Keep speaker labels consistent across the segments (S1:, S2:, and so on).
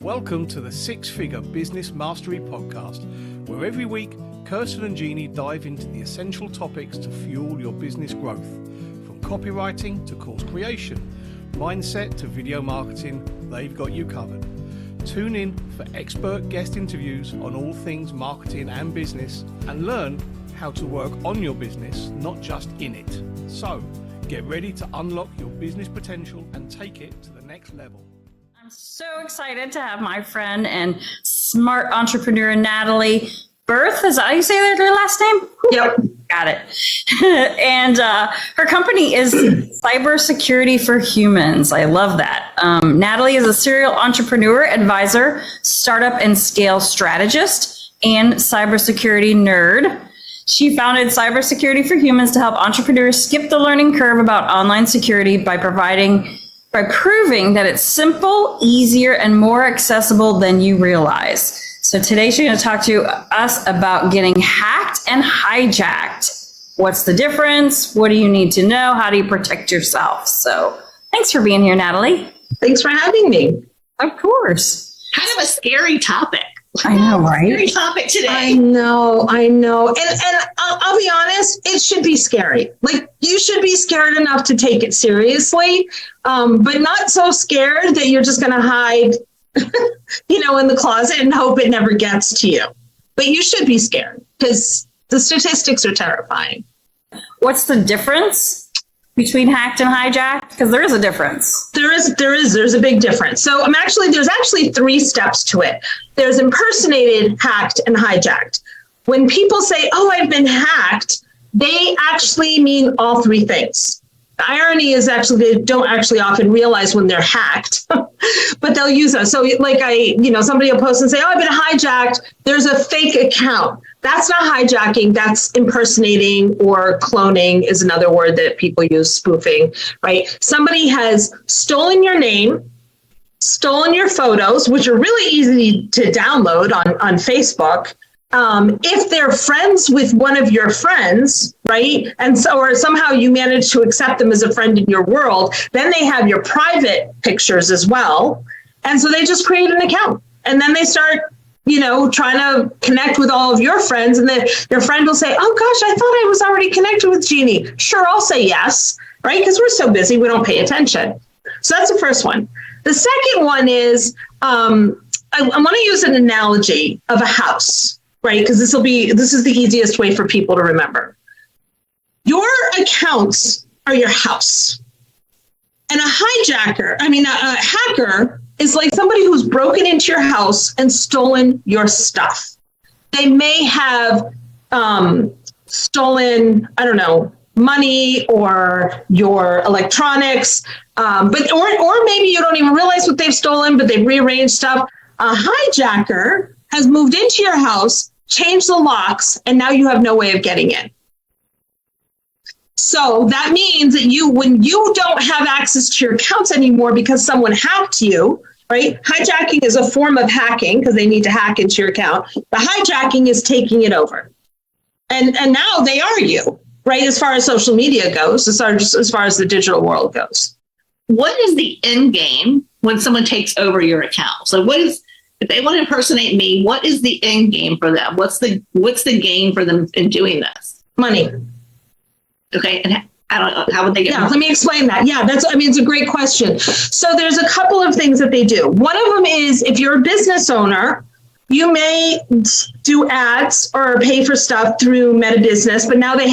S1: Welcome to the Six Figure Business Mastery Podcast, where every week Kirsten and Jeannie dive into the essential topics to fuel your business growth. From copywriting to course creation, mindset to video marketing, they've got you covered. Tune in for expert guest interviews on all things marketing and business, and learn how to work on your business, not just in it. So, get ready to unlock your business potential and take it to the next level.
S2: I'm so excited to have my friend and smart entrepreneur, Natalie Berthe. Is that how you say their last name?
S3: Yep.
S2: Got it. And her company is Cybersecurity for Humans. I love that. Natalie is a serial entrepreneur, advisor, startup and scale strategist, and cybersecurity nerd. She founded Cybersecurity for Humans to help entrepreneurs skip the learning curve about online security by proving that it's simple, easier, and more accessible than you realize. So today she's going to talk to us about getting hacked and hijacked. What's the difference? What do you need to know? How do you protect yourself? So thanks for being here, Natalie.
S3: Thanks for having me.
S2: Of course.
S4: Kind of a scary topic.
S2: I know, right?
S4: Scary topic today.
S3: I know. And I'll be honest, it should be scary. Like, you should be scared enough to take it seriously, but not so scared that you're just going to hide, in the closet and hope it never gets to you. But you should be scared because the statistics are terrifying.
S2: What's the difference between hacked and hijacked? Because there is a difference.
S3: There's a big difference. So there's actually 3 steps to it. There's impersonated, hacked, and hijacked. When people say, "Oh, I've been hacked," they actually mean all 3 things. The irony is actually they don't actually often realize when they're hacked, but they'll use us. So somebody will post and say, "Oh, I've been hijacked." There's a fake account. That's not hijacking. That's impersonating, or cloning is another word that people use, spoofing, right? Somebody has stolen your name, stolen your photos, which are really easy to download on Facebook. If they're friends with one of your friends, right? Or somehow you manage to accept them as a friend in your world, then they have your private pictures as well. And so they just create an account, and then they start trying to connect with all of your friends, and then your friend will say, "Oh gosh, I thought I was already connected with Jeannie." Sure, I'll say yes, right? Because we're so busy, we don't pay attention. So that's the first one. The second one is, I want to use an analogy of a house, right? Because this is the easiest way for people to remember. Your accounts are your house. And a hacker is like somebody who's broken into your house and stolen your stuff. They may have stolen, money or your electronics, or maybe you don't even realize what they've stolen, but they've rearranged stuff. A hijacker has moved into your house, changed the locks, and now you have no way of getting in. So that means that when you don't have access to your accounts anymore because someone hacked you, right? Hijacking is a form of hacking because they need to hack into your account. The hijacking is taking it over. And now they are you, right? As far as social media goes, as far as the digital world goes.
S4: What is the end game when someone takes over your account? So if they want to impersonate me, what is the end game for them? What's the gain for them in doing this?
S3: Money.
S4: Okay. And how would they get money?
S3: Let me explain that. Yeah, it's a great question. So there's a couple of things that they do. One of them is, if you're a business owner, you may do ads or pay for stuff through Meta Business, but now they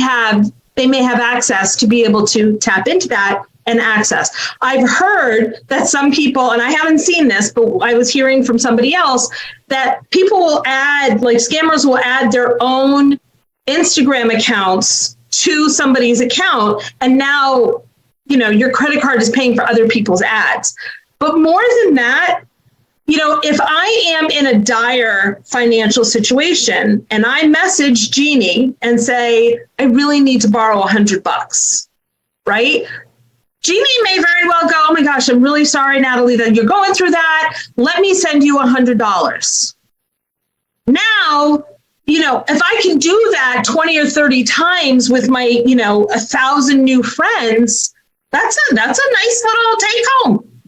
S3: may have access to be able to tap into that and access. I've heard that some people, and I haven't seen this, but I was hearing from somebody else, that people will scammers will add their own Instagram accounts to somebody's account, and now your credit card is paying for other people's ads. But more than that, if I am in a dire financial situation and I message Jeannie and say, "I really need to borrow $100, right? Jeannie may very well go, "Oh my gosh, I'm really sorry, Natalie, that you're going through that. Let me send you $100. Now, if I can do that 20 or 30 times with my, 1,000 new friends, that's a nice little take home,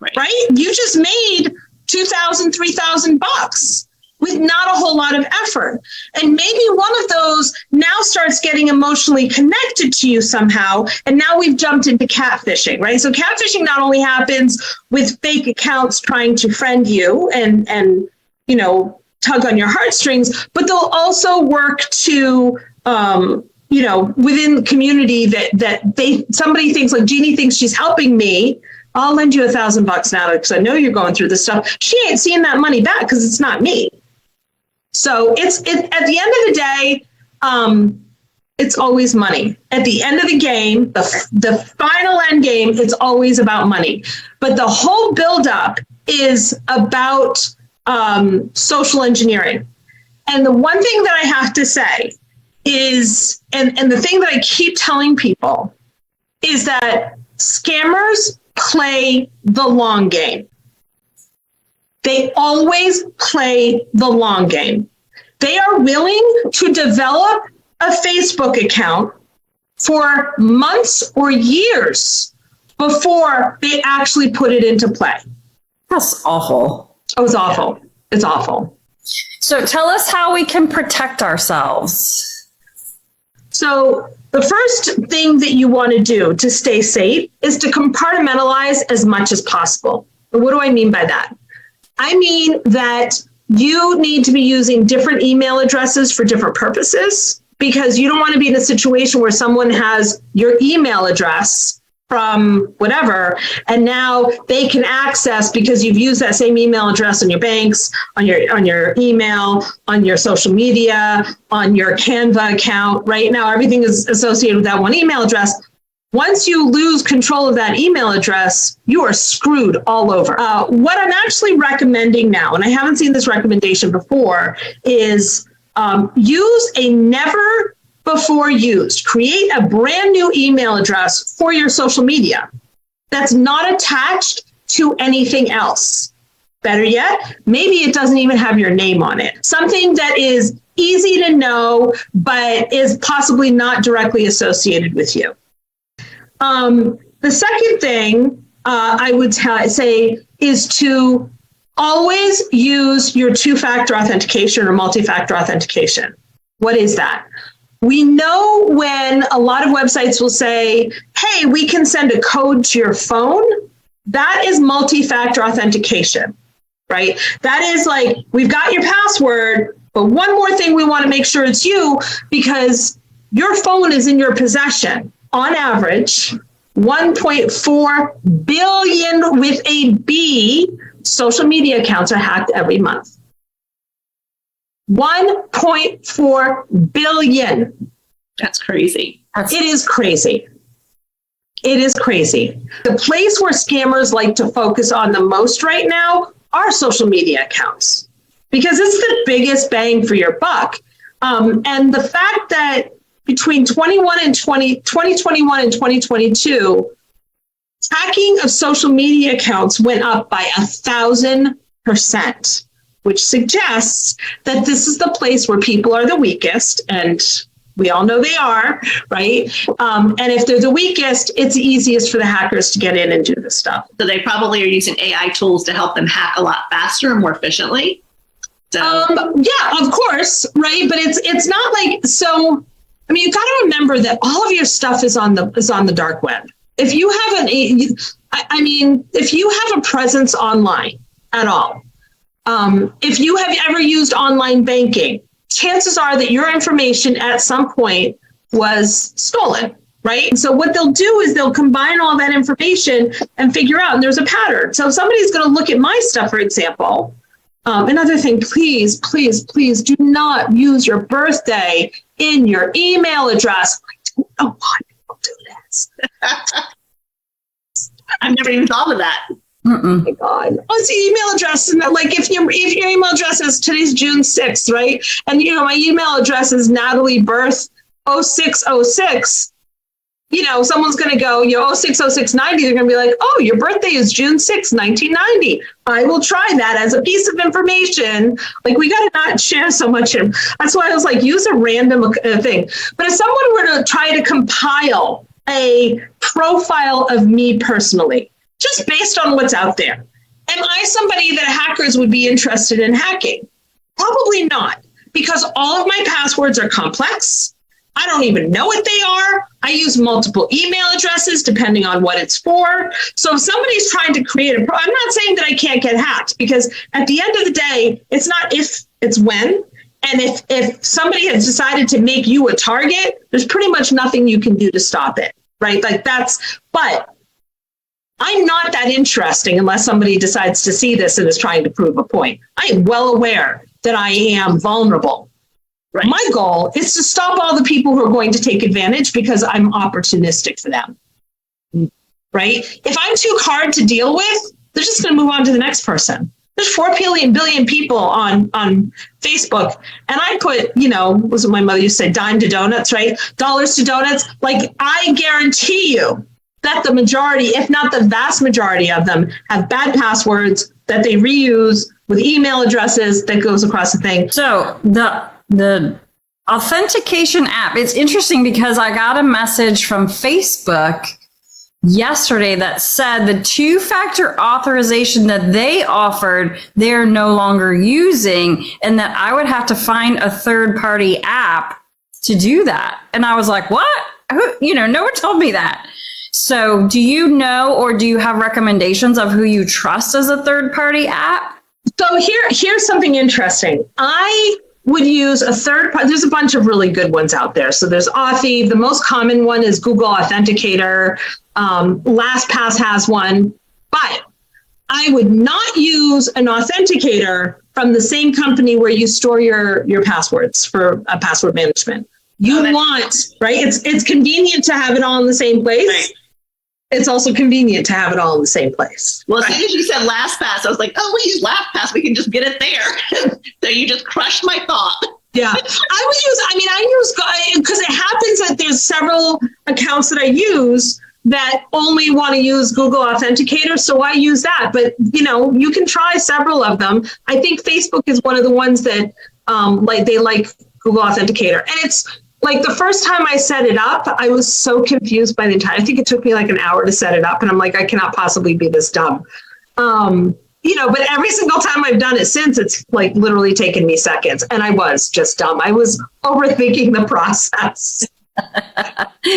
S3: right? You just made $2,000, $3,000 with not a whole lot of effort. And maybe one of those now starts getting emotionally connected to you somehow. And now we've jumped into catfishing, right? So catfishing not only happens with fake accounts trying to friend you and you know, tug on your heartstrings, but they'll also work to, you know, within the community that somebody thinks like Jeannie thinks she's helping me. I'll lend you $1,000 now because I know you're going through this stuff. She ain't seeing that money back because it's not me. So it's at the end of the day, it's always money. At the end of the game, the final end game, it's always about money. But the whole buildup is about social engineering. And the one thing that I have to say is, and the thing that I keep telling people is that scammers play the long game. They always play the long game. They are willing to develop a Facebook account for months or years before they actually put it into play.
S2: That's awful.
S3: Oh, it's awful. It's awful.
S2: So tell us how we can protect ourselves.
S3: So the first thing that you want to do to stay safe is to compartmentalize as much as possible. And what do I mean by that? I mean that you need to be using different email addresses for different purposes, because you don't want to be in a situation where someone has your email address from whatever, and now they can access, because you've used that same email address on your banks, on your email, on your social media, on your Canva account. Right now, everything is associated with that one email address. Once you lose control of that email address, you are screwed all over. What I'm actually recommending now, and I haven't seen this recommendation before, is use a never before used. Create a brand new email address for your social media that's not attached to anything else. Better yet, maybe it doesn't even have your name on it. Something that is easy to know, but is possibly not directly associated with you. The second thing I would say is to always use your two-factor authentication or multi-factor authentication. What is that? We know when a lot of websites will say, hey, we can send a code to your phone. That is multi-factor authentication, right? That is like, we've got your password, but one more thing, we want to make sure it's you, because your phone is in your possession. On average, 1.4 billion with a B social media accounts are hacked every month. 1.4 billion.
S4: That's crazy.
S3: It is crazy. It is crazy. The place where scammers like to focus on the most right now are social media accounts, because it's the biggest bang for your buck. And the fact that between 2021 and 2022, hacking of social media accounts went up by 1,000%, which suggests that this is the place where people are the weakest, and we all know they are, right? And if they're the weakest, it's easiest for the hackers to get in and do this stuff.
S4: So they probably are using AI tools to help them hack a lot faster and more efficiently. So.
S3: Yeah, of course, right? But it's not like, so, I mean, you've got to remember that all of your stuff is on the dark web. If you have if you have a presence online at all, if you have ever used online banking, chances are that your information at some point was stolen, right? And so what they'll do is they'll combine all that information and figure out, and there's a pattern. So if somebody's going to look at my stuff, for example, another thing, please, please, please do not use your birthday in your email address. I don't know why people do this.
S4: I've never even thought of that.
S3: Oh my God. Oh, it's the email address. And like if your email address is, today's June 6th, right? And my email address is Natalie Berthe 0606. Someone's going to go, 060690. They're going to be like, oh, your birthday is June 6th, 1990. I will try that as a piece of information. Like, we got to not share so much. That's why I was like, use a random thing. But if someone were to try to compile a profile of me personally, just based on what's out there, Am I somebody that hackers would be interested in hacking? Probably not, because all of my passwords are complex. I don't even know what they are. I use multiple email addresses depending on what it's for. So if somebody's trying to create I'm not saying that I can't get hacked, because at the end of the day, it's not if, it's when. And if somebody has decided to make you a target, there's pretty much nothing you can do to stop it, right? But I'm not that interesting unless somebody decides to see this and is trying to prove a point. I am well aware that I am vulnerable. Right. My goal is to stop all the people who are going to take advantage because I'm opportunistic for them, right? If I'm too hard to deal with, they're just going to move on to the next person. There's 4 billion people on Facebook. And I put, was what my mother used to say, dime to donuts, right? Dollars to donuts. Like, I guarantee you that the majority, if not the vast majority of them, have bad passwords that they reuse with email addresses that goes across the thing.
S2: So the authentication app, it's interesting because I got a message from Facebook yesterday that said the 2-factor authorization that they offered, they're no longer using, and that I would have to find a third-party app to do that. And I was like, what? No one told me that. So do you know, or do you have recommendations of who you trust as a third-party app?
S3: So here's something interesting. I would use a third party. There's a bunch of really good ones out there. So there's Authy. The most common one is Google Authenticator. LastPass has one. But I would not use an authenticator from the same company where you store your passwords for password management. Right? It's convenient to have it all in the same place. Right. It's also convenient to have it all in the same place.
S4: Well, as soon as you said LastPass, I was like, oh, we use LastPass. We can just get it there. So you just crushed my thought.
S3: Yeah. I use, because it happens that there's several accounts that I use that only want to use Google Authenticator. So I use that. But, you can try several of them. I think Facebook is one of the ones that they like Google Authenticator. And it's, like, the first time I set it up, I was so confused by the entire, I think it took me like an hour to set it up. And I'm like, I cannot possibly be this dumb. But every single time I've done it since, it's like literally taken me seconds. And I was just dumb. I was overthinking the process.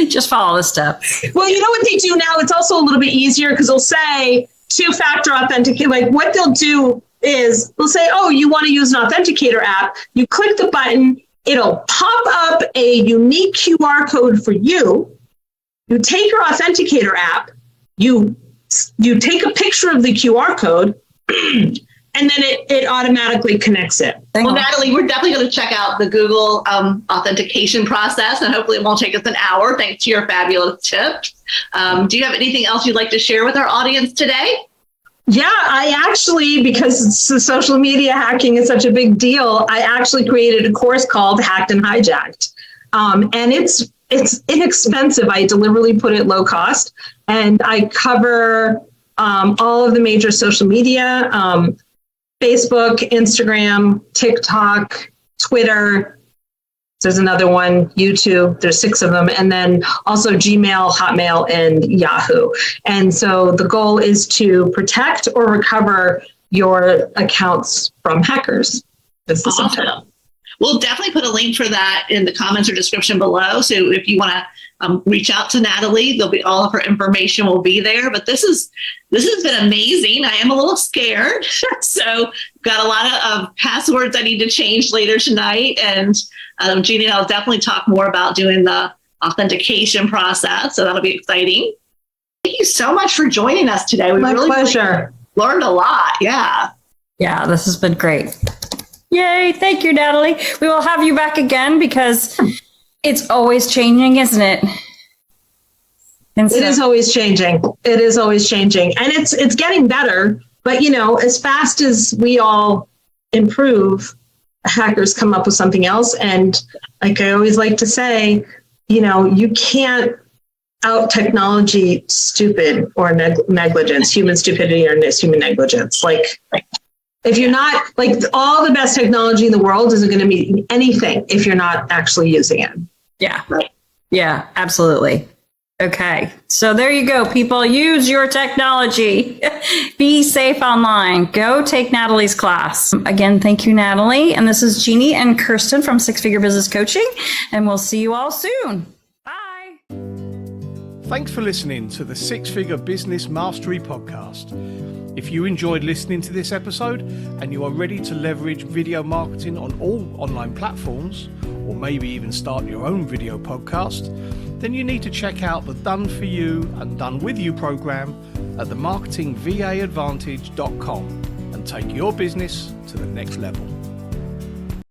S2: Just follow the steps.
S3: Well, you know what they do now? It's also a little bit easier because they'll say 2-factor authentication. Like, what they'll do is they'll say, oh, you want to use an authenticator app. You click the button. It'll pop up a unique QR code for you. You take your authenticator app, you take a picture of the QR code, and then it automatically connects it.
S4: Well, Natalie, we're definitely going to check out the Google authentication process, and hopefully it won't take us an hour, thanks to your fabulous tips. Do you have anything else you'd like to share with our audience today?
S3: Yeah, I actually, because social media hacking is such a big deal, I actually created a course called Hacked and Hijacked. And it's inexpensive. I deliberately put it low cost. And I cover all of the major social media, Facebook, Instagram, TikTok, Twitter. There's another one, YouTube. There's 6 of them. And then also Gmail, Hotmail, and Yahoo. And so the goal is to protect or recover your accounts from hackers. This is
S4: awesome. We'll definitely put a link for that in the comments or description below. So if you want to reach out to Natalie, there'll be all of her information will be there. But this has been amazing. I am a little scared. So got a lot of passwords I need to change later tonight. And Jeannie and I'll definitely talk more about doing the authentication process. So that'll be exciting. Thank you so much for joining us today.
S3: My pleasure.
S4: Learned a lot. Yeah.
S2: Yeah, this has been great. Yay. Thank you, Natalie. We will have you back again because it's always changing, isn't it? And so,
S3: it is always changing. It is always changing. And it's getting better. But, as fast as we all improve, hackers come up with something else. And like I always like to say, you can't out technology stupid or negligence, human stupidity or human negligence. Like, if you're not, like, all the best technology in the world isn't going to mean anything if you're not actually using it.
S2: Yeah. Right. Yeah, absolutely. Okay, so there you go, people. Use your technology. Be safe online. Go take Natalie's class. Again, thank you, Natalie. And this is Jeannie and Kirsten from Six Figure Business Coaching, and we'll see you all soon. Bye.
S1: Thanks for listening to the Six Figure Business Mastery Podcast. If you enjoyed listening to this episode and you are ready to leverage video marketing on all online platforms, or maybe even start your own video podcast, then you need to check out the Done For You and Done With You program at themarketingvaadvantage.com and take your business to the next level.